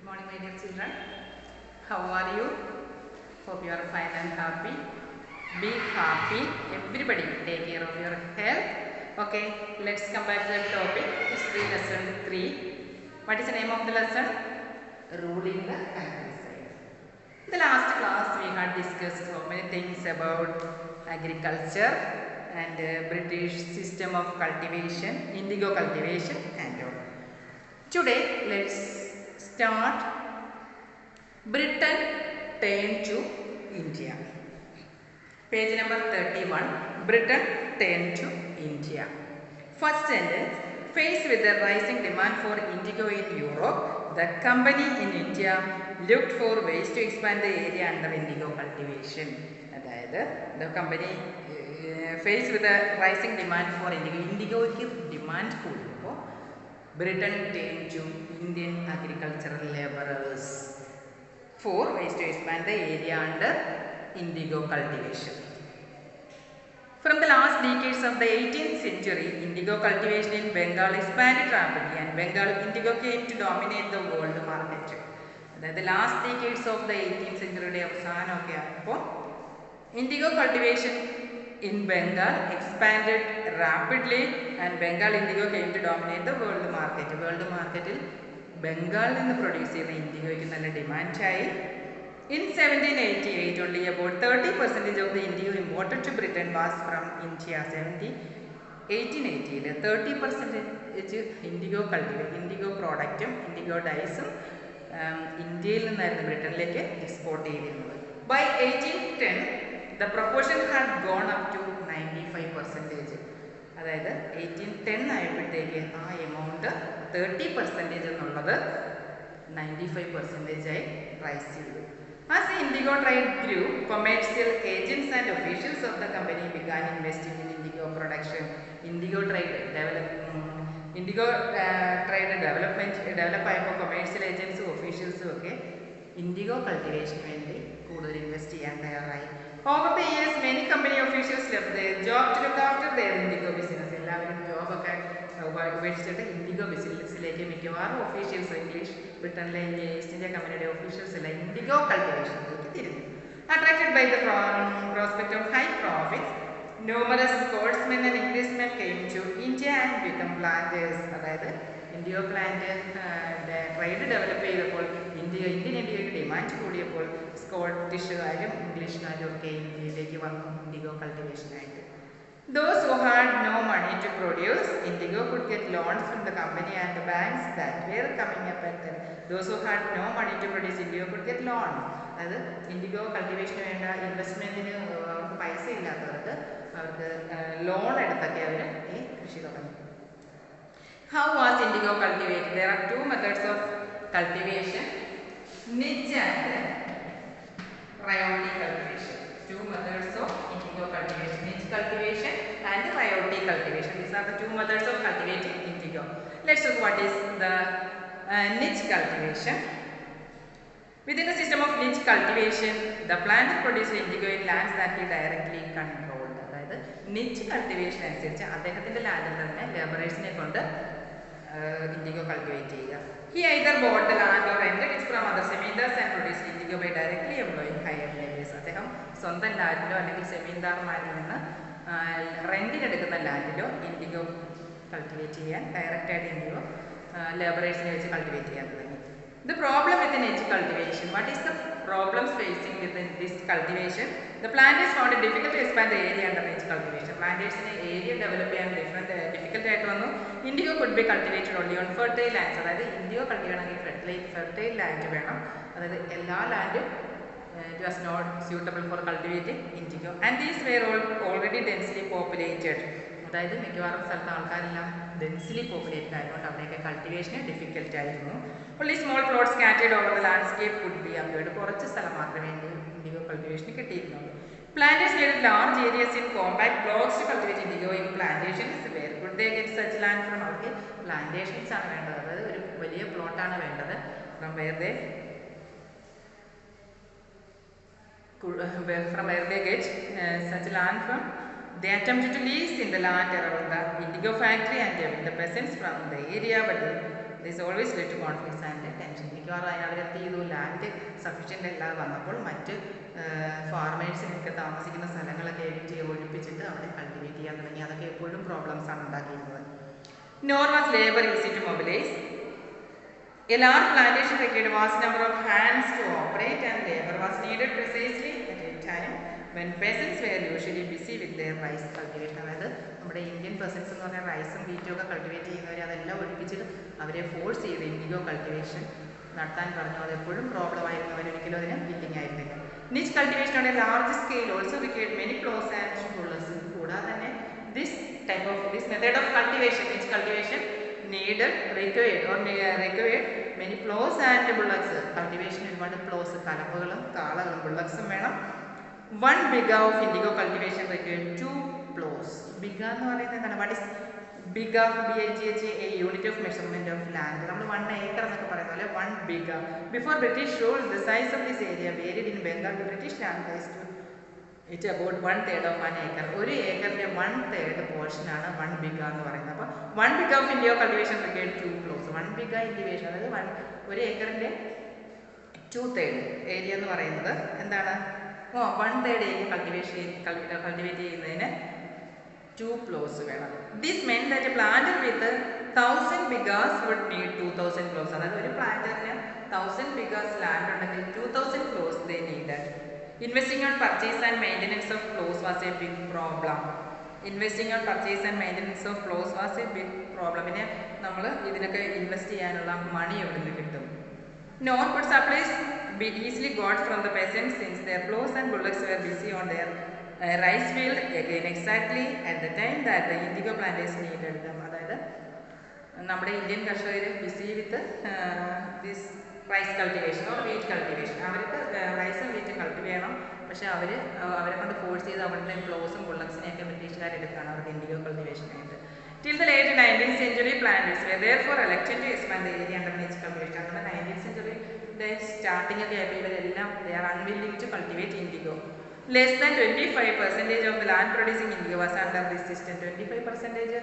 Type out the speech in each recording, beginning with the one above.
Good morning, my dear children. How are you? Hope you are fine and happy. Be happy. Everybody take care of your health. Okay, let's come back to the topic. History lesson 3. What is the name of the lesson? Ruling the countryside. In the last class we had discussed so many things about agriculture and British system of cultivation, indigo cultivation and all. Today let's start Britain turned to India. Page number 31. Britain turned to India. First sentence. Faced with the rising demand for indigo in Europe, the company in India looked for ways to expand the area under indigo cultivation. That the company faced with the rising demand for indigo demand for Britain turned to Indian agricultural laborers for ways to expand the area under indigo cultivation. From the last decades of the 18th century, indigo cultivation in Bengal expanded rapidly and Bengal indigo came to dominate the world market. The last decades of the 18th century indigo cultivation in Bengal expanded rapidly and Bengal indigo came to dominate the world market. World market Bengal in the produce indigo demand. In 1788, only about 30% of the indigo imported to Britain was from India. 1880, 30% indigo cultivate, indigo product, indigo dyes, India and Britain export. By 1810, the proportion had gone up to 95%. That is 1810 amount 30% 95% rise. As the indigo trade grew, commercial agents and officials of the company began investing in indigo production. Indigo trade development commercial agents, officials indigo cultivation invest over the years, many company officials left their job to look after their indigo business. Indigo business officials English, Britain, East India Company officials indigo cultivation. Attracted by the prospect of high profits, numerous Scotsmen and Englishmen came to India and became planters. Indigo planters trade develop Indian demand Scottish English indigo cultivation. Those who had no money to produce indigo could get loans from the company and the banks that were coming up at them. Those who had no money to produce indigo could get loans. That is, indigo cultivation investment in paisa loan How was indigo cultivated? There are two methods of cultivation: niche and rayoti cultivation. Two methods of indigo cultivation: niche cultivation and rayoti cultivation. These are the two methods of cultivating indigo. Let's look what is the niche cultivation. Within the system of niche cultivation, the plant produces indigo in lands that is directly controlled. That is, niche cultivation അനുസരിച്ച് അദ്ദേഹത്തിന്റെ ലാൻഡിൽ തന്നെ ലേബറേഴ്സിനെ കൊണ്ട് indigo cultivate ചെയ്യുക. He either bought the land or rented it from other zamindars and produced indigo by directly employing hired laborers. അദ്ദേഹം സ്വന്തം ലാൻഡിലോ അല്ലെങ്കിൽ സെമീന്ദാർമാരിൽ നിന്ന് റെന്റിനെടുക്കുന്ന ലാൻഡിലോ IndiGo cultivate ചെയ്യാൻ ഡയറക്റ്റായിട്ട് ഇൻഡിഗോ ലേബറേഴ്സിനെ വെച്ച് കൾട്ടിവേറ്റ് ചെയ്യാൻ തുടങ്ങി. The problem with the niche cultivation. What is the problems facing with this cultivation? The planters found it difficult to expand the area under niche cultivation. Planters in the area develop and difficult. Indigo could be cultivated only on fertile lands. That is, indigo cultivated fertile land. That is, all land it was not suitable for cultivating indigo. And these were all already densely populated. അതായത് മിക്കവാറും സ്ഥലത്ത് ആൾക്കാരെല്ലാം densely populated ആയതുകൊണ്ട് അവിടെയൊക്കെ കൾട്ടിവേഷന് difficult ആയിരുന്നു. only small plots scattered over the landscape could be employed. കുറച്ച് സ്ഥലം മാത്രമേ indigo cultivation കിട്ടിയിരുന്നുള്ളൂ. Planters needed large areas in compact blocks to cultivate indigo in plantations. Where could they get such land from? അവർക്ക് plantations ആണ് വേണ്ടത്, അതായത് ഒരു വലിയ പ്ലോട്ടാണ് വേണ്ടത്. from where they get such land from? They attempted to lease in the land around the indigo factory and the peasants from the area, but this always lead to conflicts and tension. മിക്കവാറും അതിനകത്ത് ചെയ്തു land sufficient അല്ലാതെ വന്നപ്പോൾ മറ്റ് ഫാർമേഴ്സിനൊക്കെ താമസിക്കുന്ന സ്ഥലങ്ങളൊക്കെ ഒഴിപ്പിച്ചിട്ട് അവിടെ cultivate ചെയ്യാൻ തുടങ്ങി. അതൊക്കെ എപ്പോഴും പ്രോബ്ലംസ് ആണ് ഉണ്ടാക്കിയിരുന്നത്. Nor was labor easy to mobilize. A large plantation required a vast number of hands to operate, and labor was needed precisely at a time when peasants were usually busy with their rice cultivation. അതായത് നമ്മുടെ Indian പെസൻസ് എന്ന് പറഞ്ഞാൽ റൈസും വീറ്റും ഒക്കെ cultivate ചെയ്യുന്നവരെ അതെല്ലാം ഒഴിപ്പിച്ചിട്ട് അവരെ force ചെയ്ത് ഇൻഡിഗോ കൾട്ടിവേഷൻ നടത്താൻ പറഞ്ഞു. അത് എപ്പോഴും പ്രോബ്ലം ആയിരുന്നു. അവരൊരിക്കലും അതിന് വില്ലിങ് ആയിരുന്നില്ല. Nij cultivation on a large scale also required many ploughs and pullers. കൂടാതെ തന്നെ this method of cultivation, niche cultivation required many plows and bullocks. Cultivation ഒരുപാട് പ്ലോസ്, കലപ്പകളും കാളകളും ബുള്ളക്സും വേണം. 1 biga of indigo cultivation required 2 plows. Biga എന്ന് പറയുന്നത് എന്താണ്? What is biga? BIGHA, a unit of measurement of land. നമ്മൾ 1 acre എന്നൊക്കെ പറയുന്ന പോലെ 1 biga. Before British rule, the size of this area varied in Bengal. The British land was it's about 1/3 of 1 acre. ഒരു ഏക്കറിന്റെ 1/3 portion ആണ് 1 biga എന്ന് പറയുന്നത്. അപ്പോൾ 1 biga of indigo cultivation required 2 plows. 1 biga cultivation അതായത് ഒരു ഏക്കറിന്റെ 2/3 ഏരിയ എന്ന് പറയുന്നത് എന്താണ്? 1/3 ഏരിയ കൾട്ടിവേറ്റ് ചെയ്യുന്നതിന് 2 plows വേണം. This meant that a planter with 1000 bigas would need 2000 plows. അതായത് ഒരു പ്ലാന്ററിന് 1000 bigas ലാൻഡ് ഉണ്ടെങ്കിൽ 2000 plows they needed. Investing on purchase and maintenance of plows was a big problem. Investing on purchase and maintenance of plows was a big problem. പിന്നെ നമ്മൾ ഇതിനൊക്കെ invest ചെയ്യാനുള്ള മണി എവിടെ നിന്ന് കിട്ടും? Nor could supplies be easily got from the peasants since their plows and bullocks were busy on their rice field again exactly at the time that the indigo planters needed them. അതായത് നമ്മുടെ Indian കർഷകർ busy with this rice cultivation or wheat cultivation. അവർക്ക് റൈസും വീറ്റും cultivate ചെയ്യണം. പക്ഷേ അവരെ കൊണ്ട് force ചെയ്ത് അവരുടെ പ്ലോസും ബുള്ളക്സിനെയൊക്കെ ബ്രിട്ടീഷുകാരെടുത്താണ് അവർക്ക് IndiGo കൾട്ടിവേഷനായിട്ട്. Till the late 19th century, planters were therefore elected to expand the area under niche cultivation. അങ്ങനെ 19th century സ്റ്റാർട്ടിംഗ് ഒക്കെ ആയപ്പോൾ ഇവരെല്ലാം they are unwilling to cultivate indigo. Less than 25% of the land producing indigo was under this system. 25%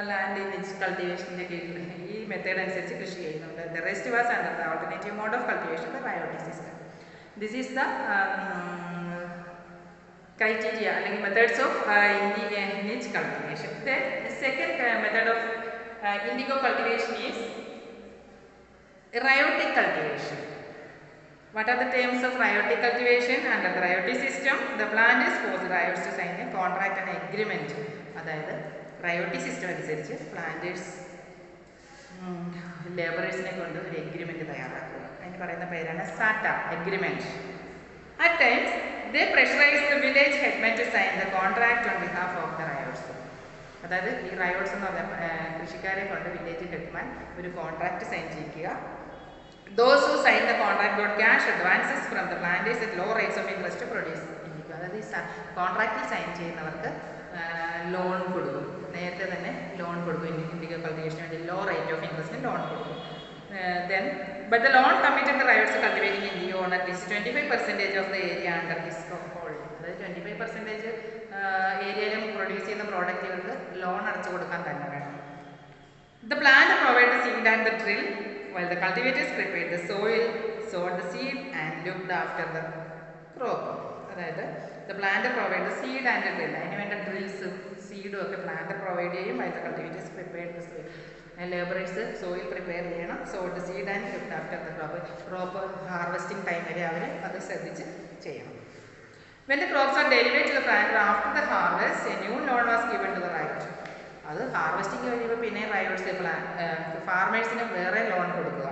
land nij കൾട്ടിവേഷൻ്റെ കീഴിൽ ഈ method അനുസരിച്ച് കൃഷി ചെയ്യുന്നുണ്ട്. The rest was under the alternative mode of cultivation, the ryotic system. This is the criteria അല്ലെങ്കിൽ methods of niche cultivation. Then the second method of indigo cultivation is ryotic cultivation. What are the terms of ryotic cultivation? Under the ryotic system, the planters force ryots to sign a contract and agreement. അതായത് ryoti system അനുസരിച്ച് planters ലേബറേഴ്സിനെ കൊണ്ട് ഒരു agreement തയ്യാറാക്കുക. അതിന് പറയുന്ന പേരാണ് satta agreement. At times they pressurise the village headman to sign the contract on behalf of the ryots. അതായത് ഈ റയോട്ട്സ് എന്ന് പറഞ്ഞ കൃഷിക്കാരെ കൊണ്ട് വില്ലേജ് ഹെഡ്മാൻ ഒരു കോൺട്രാക്ട് സൈൻ ചെയ്യിക്കുക. Those who sign the contract got cash advances from the planters at low rates of interest to produce indigo. അതായത് ഈ കോൺട്രാക്റ്റിൽ സൈൻ ചെയ്യുന്നവർക്ക് ലോൺ കൊടുക്കും. നേരത്തെ തന്നെ ലോൺ കൊടുക്കും. ഇൻഡിഗോ കൾട്ടിവേഷന് വേണ്ടി ലോ റേറ്റ് ഓഫ് ഇൻട്രസ്റ്റിന് ലോൺ കൊടുക്കും. Then, but the loan committed the ryots cultivating indigo on at least 25% of the area under his hold. അതായത് 25% ഏരിയയിലും പ്രൊഡ്യൂസ് ചെയ്യുന്ന പ്രോഡക്റ്റുകൾക്ക് ലോൺ അടച്ചു കൊടുക്കാൻ തന്നെ വേണം. The planter provided the seed and the drill, while the cultivators prepared the soil, sowed the seed and looked after the crop. അതായത് the planter provided the seed and the drill. അതിന് വേണ്ട ഡ്രിൽസും സീഡും ഒക്കെ planter provide ചെയ്യും. while the cultivators prepared the soil. Labourers soil prepare ചെയ്യണം. sowed the seed and looked after the crop. Crop harvesting time വരെ അവർ അത് ശ്രദ്ധിച്ച് ചെയ്യണം. When the crops are delivered to the planter after the harvest, a new loan was given to the riot. അത് harvesting കഴിയുമ്പോൾ പിന്നെ riots ഫാർമേഴ്സിന് വേറെ loan കൊടുക്കുക.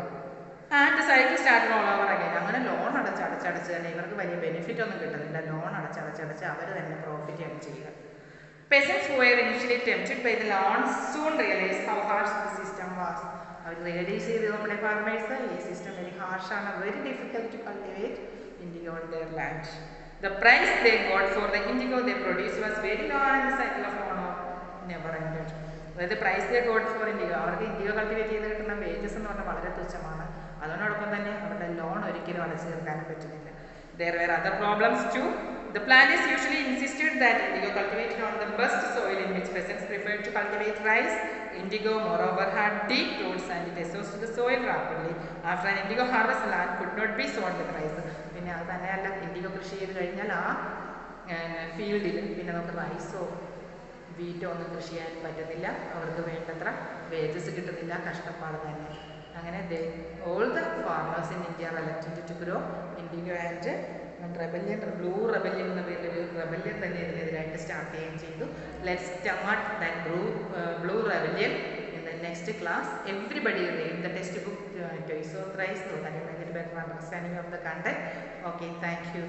And cycle start all over again. അങ്ങനെ ലോൺ അടച്ചടച്ച് തന്നെ ഇവർക്ക് വലിയ ബെനിഫിറ്റ് ഒന്നും കിട്ടുന്നില്ല. ലോൺ അടച്ചടച്ച് അവർ തന്നെ പ്രോഫിറ്റ് ആണ് ചെയ്യുക. Peasants who were initially tempted by the loans soon realized how harsh the system was. അവർ റിയലൈസ് ചെയ്ത് നമ്മുടെ ഫാർമേഴ്സ് ഈ സിസ്റ്റം വെരി ഹാർഷാണ്, very difficult to cultivate indigo on their land. The price they got for the indigo they produced was very low and the cycle of loan never ended. അതായത് price they got for indigo, അവർക്ക് indigo cultivate ചെയ്ത് കിട്ടുന്ന wages എന്ന് പറഞ്ഞാൽ വളരെ തുച്ഛമാണ്. അതിനോടൊപ്പം തന്നെ അവരുടെ ലോൺ ഒരിക്കലും അടച്ചു തീർക്കാനും പറ്റുന്നില്ല. There were other problems too. The planters usually insisted that indigo cultivated on the best soil in which peasants preferred to cultivate rice Indigo, moreover, had deep roots and it exhausted the soil rapidly. After an indigo harvest, land could not be sown with rice. പിന്നെ അത് തന്നെയല്ല, IndiGo കൃഷി ചെയ്ത് കഴിഞ്ഞാൽ ആ ഫീൽഡിൽ പിന്നെ നമുക്ക് റൈസോ വീറ്റോ ഒന്നും കൃഷി ചെയ്യാൻ പറ്റുന്നില്ല. അവർക്ക് വേണ്ടത്ര വേജസ് കിട്ടുന്നില്ല, കഷ്ടപ്പാട് തന്നെ. അങ്ങനെ all the farmers in India reluctant to grow indigo and rebellion, blue rebellion എന്ന പേരിലൊരു റെബല്യൻ തന്നെ ഇതിനെതിരായിട്ട് സ്റ്റാർട്ട് ചെയ്യുകയും ചെയ്തു. Let's start that blue rebellion in the next class. Everybody read the text book twice or thrice so that you may get better understanding of the content. Okay, thank you.